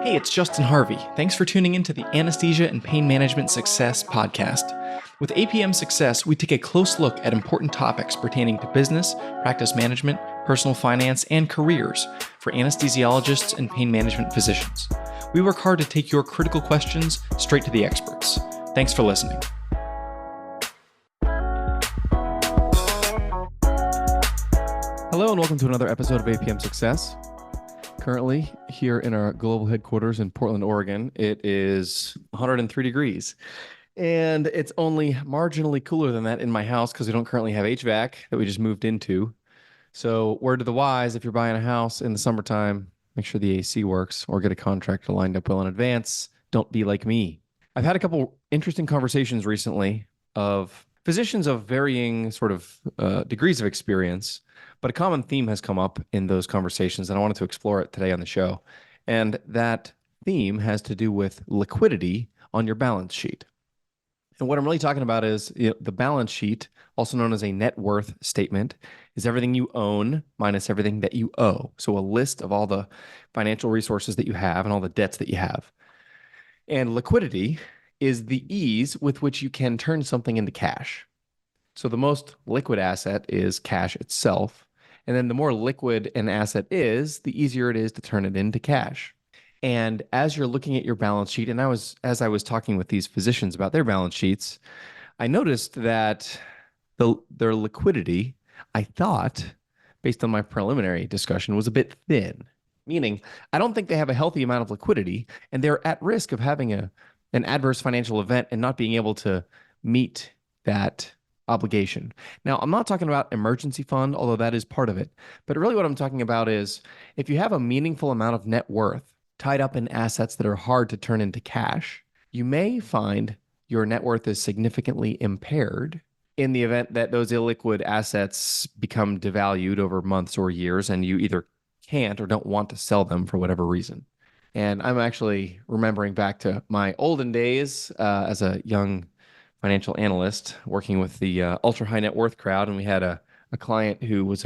Hey, it's Justin Harvey. Thanks for tuning into the Anesthesia and Pain Management Success podcast. With APM Success, we take a close look at important topics pertaining to business, practice management, personal finance, and careers for anesthesiologists and pain management physicians. We work hard to take your critical questions straight to the experts. Thanks for listening. Hello and welcome to another episode of APM Success. Currently here in our global headquarters in Portland, Oregon, it is 103 degrees. And it's only marginally cooler than that in my house because we don't currently have HVAC that we just moved into. So word to the wise, if you're buying a house in the summertime, make sure the AC works or get a contractor lined up well in advance. Don't be like me. I've had a couple interesting conversations recently of physicians of varying sort of degrees of experience, but a common theme has come up in those conversations, and I wanted to explore it today on the show. And that theme has to do with liquidity on your balance sheet. And what I'm really talking about is the balance sheet, also known as a net worth statement, is everything you own minus everything that you owe. So a list of all the financial resources that you have and all the debts that you have. And liquidity is the ease with which you can turn something into cash. So the most liquid asset is cash itself. And then the more liquid an asset is, the easier it is to turn it into cash. And as you're looking at your balance sheet, and as I was talking with these physicians about their balance sheets, I noticed that their liquidity, I thought, based on my preliminary discussion, was a bit thin. Meaning, I don't think they have a healthy amount of liquidity, and they're at risk of having an adverse financial event and not being able to meet that obligation. Now, I'm not talking about emergency fund, although that is part of it. But really what I'm talking about is if you have a meaningful amount of net worth tied up in assets that are hard to turn into cash, you may find your net worth is significantly impaired in the event that those illiquid assets become devalued over months or years and you either can't or don't want to sell them for whatever reason. And I'm actually remembering back to my olden days as a young financial analyst working with the ultra high net worth crowd, and we had a client who was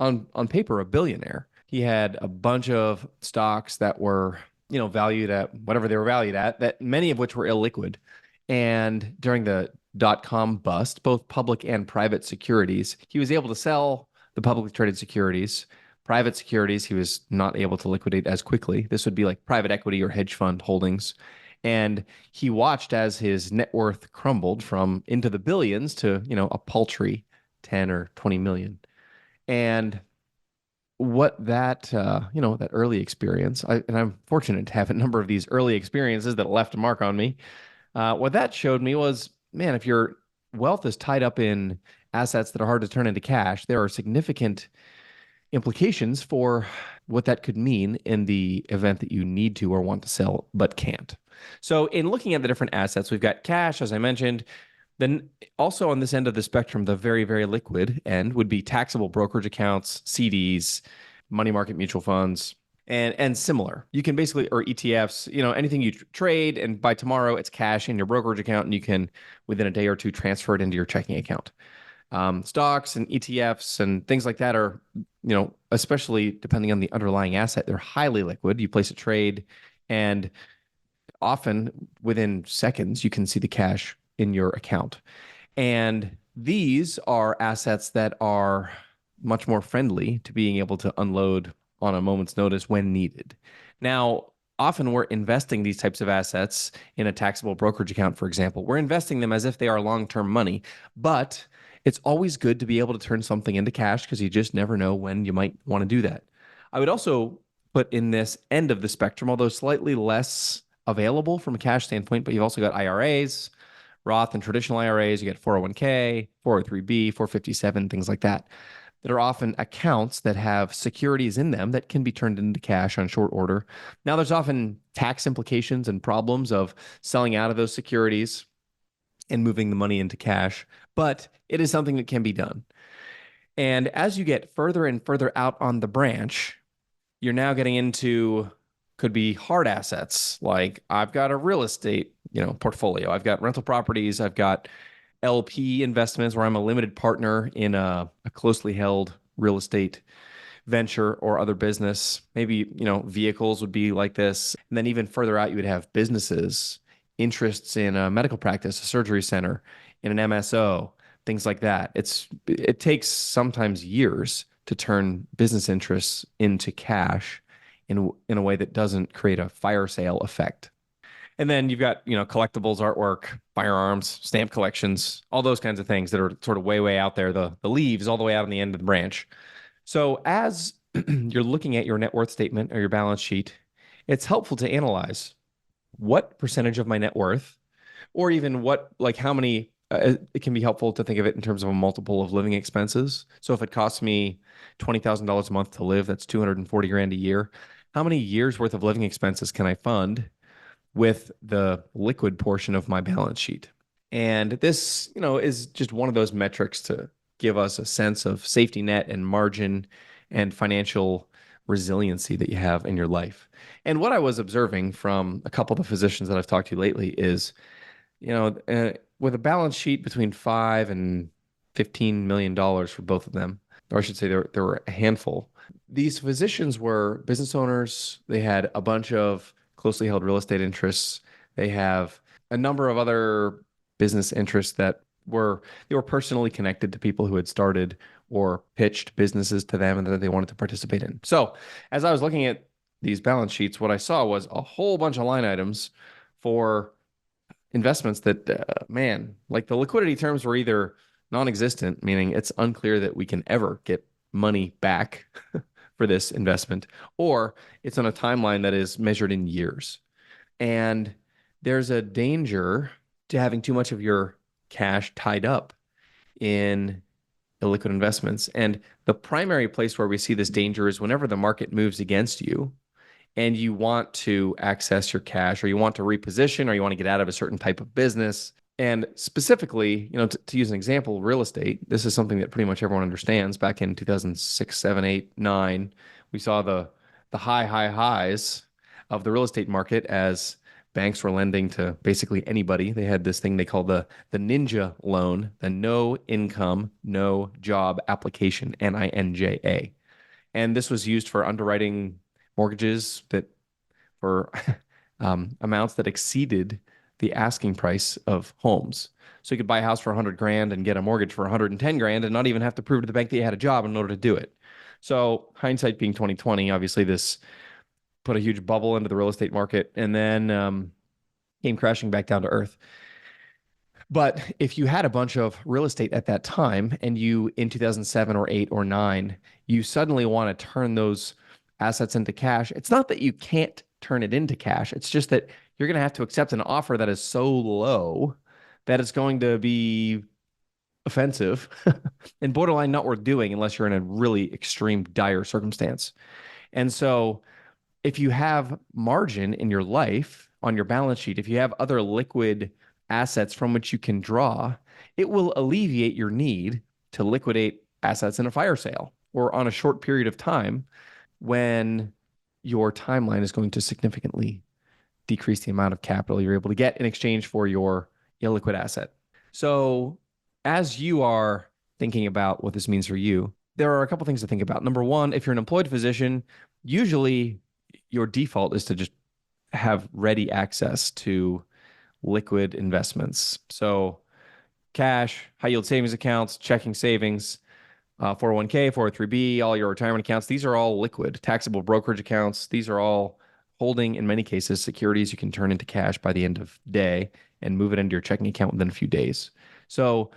on paper a billionaire. He had a bunch of stocks that were valued at whatever they were valued at, that many of which were illiquid. And during the dot-com bust, both public and private securities, he was able to sell the publicly traded securities. Private securities, he was not able to liquidate as quickly. This would be like private equity or hedge fund holdings. And he watched as his net worth crumbled from into the billions to, a paltry 10 or 20 million. And what that, that early experience, and I'm fortunate to have a number of these early experiences that left a mark on me. What that showed me was, man, if your wealth is tied up in assets that are hard to turn into cash, there are significant implications for what that could mean in the event that you need to or want to sell but can't. So in looking at the different assets, we've got cash, as I mentioned. Then also on this end of the spectrum, the very, very liquid end would be taxable brokerage accounts, CDs, money market mutual funds, and similar. You can basically, or ETFs, anything you trade, and by tomorrow it's cash in your brokerage account, and you can, within a day or two, transfer it into your checking account. Stocks and ETFs and things like that are, especially depending on the underlying asset, they're highly liquid. You place a trade, and often within seconds, you can see the cash in your account. And these are assets that are much more friendly to being able to unload on a moment's notice when needed. Now, often we're investing these types of assets in a taxable brokerage account, for example. We're investing them as if they are long-term money, but it's always good to be able to turn something into cash because you just never know when you might want to do that. I would also put in this end of the spectrum, although slightly less available from a cash standpoint, but you've also got IRAs, Roth and traditional IRAs. You get 401k, 403b, 457, things like that are often accounts that have securities in them that can be turned into cash on short order. Now, there's often tax implications and problems of selling out of those securities and moving the money into cash, but it is something that can be done. And as you get further and further out on the branch, you're now getting into could be hard assets. Like I've got a real estate, portfolio. I've got rental properties. I've got LP investments where I'm a limited partner in a closely held real estate venture or other business. Maybe, vehicles would be like this. And then even further out, you would have businesses, interests in a medical practice, a surgery center, in an MSO, things like that. It takes sometimes years to turn business interests into cash in a way that doesn't create a fire sale effect. And then you've got, collectibles, artwork, firearms, stamp collections, all those kinds of things that are sort of way, way out there, the leaves all the way out on the end of the branch. So as you're looking at your net worth statement or your balance sheet, it's helpful to analyze what percentage of my net worth, or even how many, it can be helpful to think of it in terms of a multiple of living expenses. So if it costs me $20,000 a month to live, that's 240 grand a year. How many years worth of living expenses can I fund with the liquid portion of my balance sheet? And this, is just one of those metrics to give us a sense of safety net and margin and financial resiliency that you have in your life. And what I was observing from a couple of the physicians that I've talked to lately is, with a balance sheet between $5 and $15 million for both of them, or I should say there were a handful. These physicians were business owners. They had a bunch of closely held real estate interests. They have a number of other business interests that they were personally connected to people who had started or pitched businesses to them and that they wanted to participate in. So as I was looking at these balance sheets, what I saw was a whole bunch of line items for investments that, man, like the liquidity terms were either non-existent, meaning it's unclear that we can ever get money back for this investment, or it's on a timeline that is measured in years. And there's a danger to having too much of your cash tied up in illiquid investments. And the primary place where we see this danger is whenever the market moves against you and you want to access your cash, or you want to reposition, or you want to get out of a certain type of business. And specifically, to use an example, real estate, this is something that pretty much everyone understands. Back in 2006, 7, 8, 9, we saw the highs of the real estate market as banks were lending to basically anybody. They had this thing they called the ninja loan, the no income, no job application, NINJA. And this was used for underwriting mortgages that for amounts that exceeded the asking price of homes. So you could buy a house for 100 grand and get a mortgage for 110 grand and not even have to prove to the bank that you had a job in order to do it. So hindsight being 2020, obviously this put a huge bubble into the real estate market and then came crashing back down to earth. But if you had a bunch of real estate at that time and you in 2007 or 8 or 9, you suddenly want to turn those assets into cash, it's not that you can't turn it into cash. It's just that you're going to have to accept an offer that is so low that it's going to be offensive and borderline not worth doing unless you're in a really extreme dire circumstance. And so if you have margin in your life on your balance sheet, if you have other liquid assets from which you can draw, it will alleviate your need to liquidate assets in a fire sale or on a short period of time when your timeline is going to significantly decrease the amount of capital you're able to get in exchange for your illiquid asset. So as you are thinking about what this means for you, there are a couple things to think about. Number one, if you're an employed physician, usually your default is to just have ready access to liquid investments. So cash, high yield savings accounts, checking savings, 401k, 403b, all your retirement accounts. These are all liquid. Taxable brokerage accounts. These are all holding, in many cases, securities you can turn into cash by the end of the day and move it into your checking account within a few days. So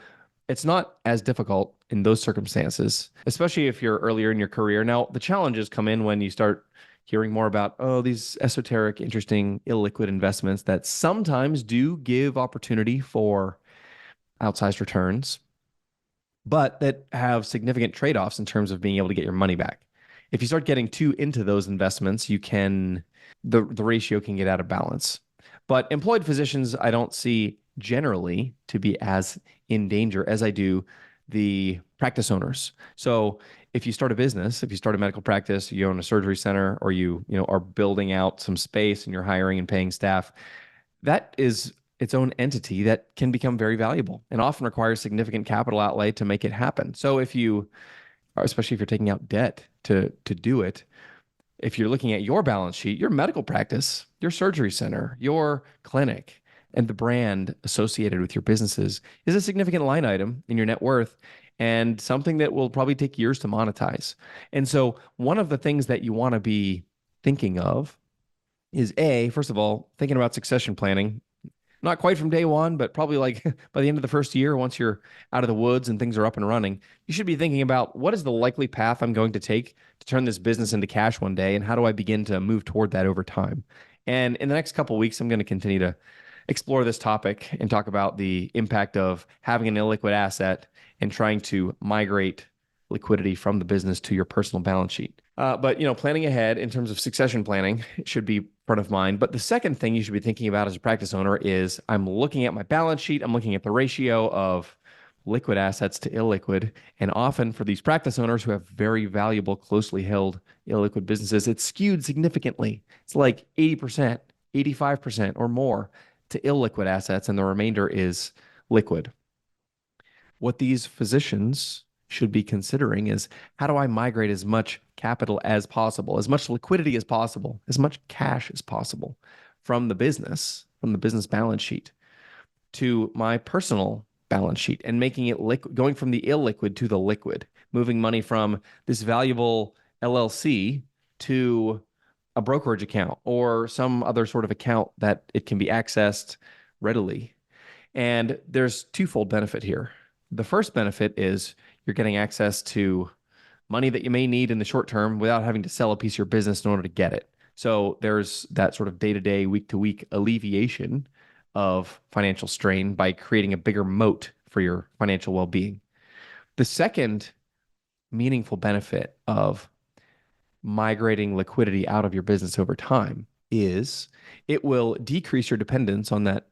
it's not as difficult in those circumstances, especially if you're earlier in your career. Now, the challenges come in when you start hearing more about, these esoteric, interesting, illiquid investments that sometimes do give opportunity for outsized returns, but that have significant trade-offs in terms of being able to get your money back. If you start getting too into those investments, the ratio can get out of balance. But employed physicians, I don't see generally to be as in danger as I do the practice owners. So if you start a business, if you start a medical practice, you own a surgery center, or you are building out some space and you're hiring and paying staff, that is its own entity that can become very valuable and often requires significant capital outlay to make it happen. So if you especially if you're taking out debt to do it. If you're looking at your balance sheet, your medical practice, your surgery center, your clinic, and the brand associated with your businesses is a significant line item in your net worth and something that will probably take years to monetize. And so, one of the things that you want to be thinking of is first of all, thinking about succession planning, not quite from day one, but probably like by the end of the first year, once you're out of the woods and things are up and running, you should be thinking about what is the likely path I'm going to take to turn this business into cash one day, and how do I begin to move toward that over time? And in the next couple of weeks, I'm going to continue to explore this topic and talk about the impact of having an illiquid asset and trying to migrate liquidity from the business to your personal balance sheet. But planning ahead in terms of succession planning should be front of mind. But the second thing you should be thinking about as a practice owner is I'm looking at my balance sheet. I'm looking at the ratio of liquid assets to illiquid. And often for these practice owners who have very valuable, closely held illiquid businesses, it's skewed significantly. It's like 80%, 85% or more to illiquid assets, and the remainder is liquid. What these physicians should be considering is, how do I migrate as much capital as possible, as much liquidity as possible, as much cash as possible from the business balance sheet to my personal balance sheet, and making it going from the illiquid to the liquid, moving money from this valuable LLC to a brokerage account or some other sort of account that it can be accessed readily. And there's twofold benefit here. The first benefit is you're getting access to money that you may need in the short term without having to sell a piece of your business in order to get it. So there's that sort of day-to-day, week-to-week alleviation of financial strain by creating a bigger moat for your financial well-being. The second meaningful benefit of migrating liquidity out of your business over time is it will decrease your dependence on that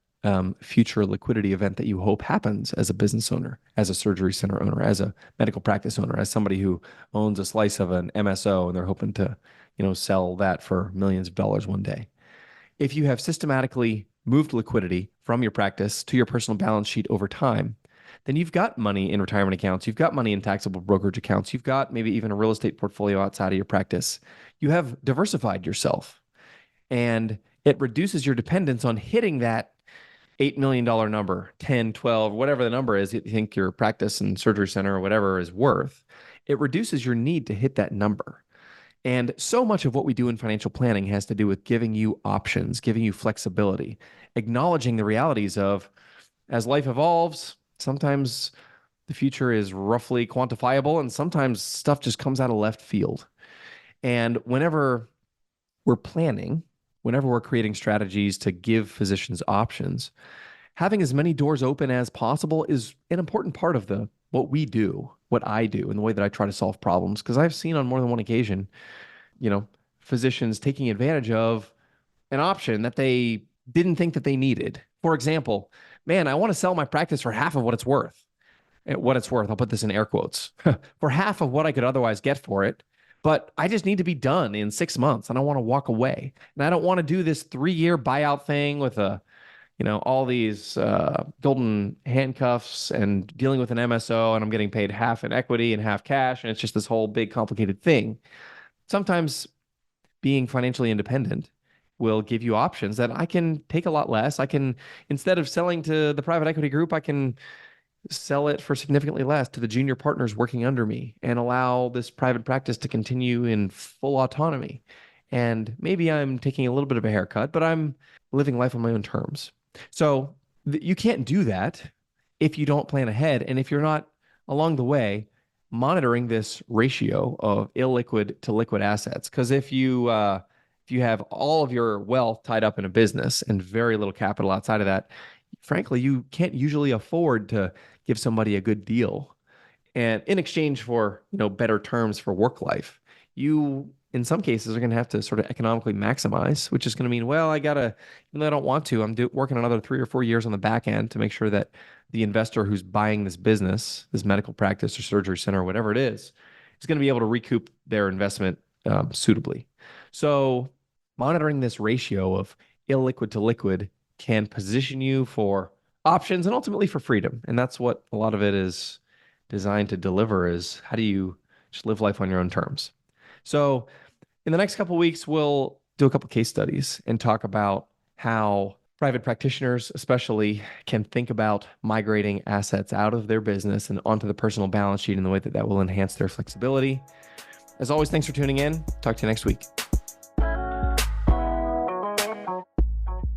future liquidity event that you hope happens as a business owner, as a surgery center owner, as a medical practice owner, as somebody who owns a slice of an MSO and they're hoping to, sell that for millions of dollars one day. If you have systematically moved liquidity from your practice to your personal balance sheet over time, then you've got money in retirement accounts, you've got money in taxable brokerage accounts, you've got maybe even a real estate portfolio outside of your practice. You have diversified yourself, and it reduces your dependence on hitting that $8 million number, 10, 12, whatever the number is you think your practice and surgery center or whatever is worth. It reduces your need to hit that number. And so much of what we do in financial planning has to do with giving you options, giving you flexibility, acknowledging the realities of, as life evolves, sometimes the future is roughly quantifiable and sometimes stuff just comes out of left field. And whenever we're planning, whenever we're creating strategies to give physicians options, having as many doors open as possible is an important part of what we do, what I do, and the way that I try to solve problems. Because I've seen on more than one occasion, physicians taking advantage of an option that they didn't think that they needed. For example, man, I want to sell my practice for half of what it's worth. What it's worth, I'll put this in air quotes, for half of what I could otherwise get for it. But I just need to be done in 6 months and I want to walk away. And I don't want to do this 3-year buyout thing with all these golden handcuffs and dealing with an MSO, and I'm getting paid half in equity and half cash. And it's just this whole big complicated thing. Sometimes being financially independent will give you options that I can take a lot less. I can, instead of selling to the private equity group, I can sell it for significantly less to the junior partners working under me and allow this private practice to continue in full autonomy. And maybe I'm taking a little bit of a haircut, but I'm living life on my own terms. So you can't do that if you don't plan ahead. And if you're not along the way monitoring this ratio of illiquid to liquid assets. Because if you have all of your wealth tied up in a business and very little capital outside of that, frankly, you can't usually afford to give somebody a good deal. And in exchange for, better terms for work life, you, in some cases, are going to have to sort of economically maximize, which is going to mean, well, even though I don't want to, I'm working another 3 or 4 years on the back end to make sure that the investor who's buying this business, this medical practice or surgery center or whatever it is going to be able to recoup their investment suitably. So monitoring this ratio of illiquid to liquid can position you for options and ultimately for freedom. And that's what a lot of it is designed to deliver, is how do you Just live life on your own terms. So in the next couple of weeks, we'll do a couple case studies and talk about how private practitioners especially can think about migrating assets out of their business and onto the personal balance sheet in the way that will enhance their flexibility. As always, thanks for tuning in. Talk to you next week.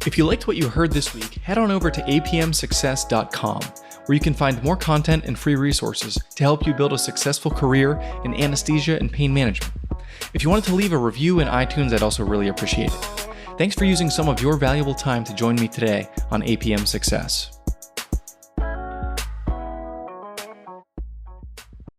If you liked what you heard this week, head on over to apmsuccess.com, where you can find more content and free resources to help you build a successful career in anesthesia and pain management. If you wanted to leave a review in iTunes, I'd also really appreciate it. Thanks for using some of your valuable time to join me today on APM Success.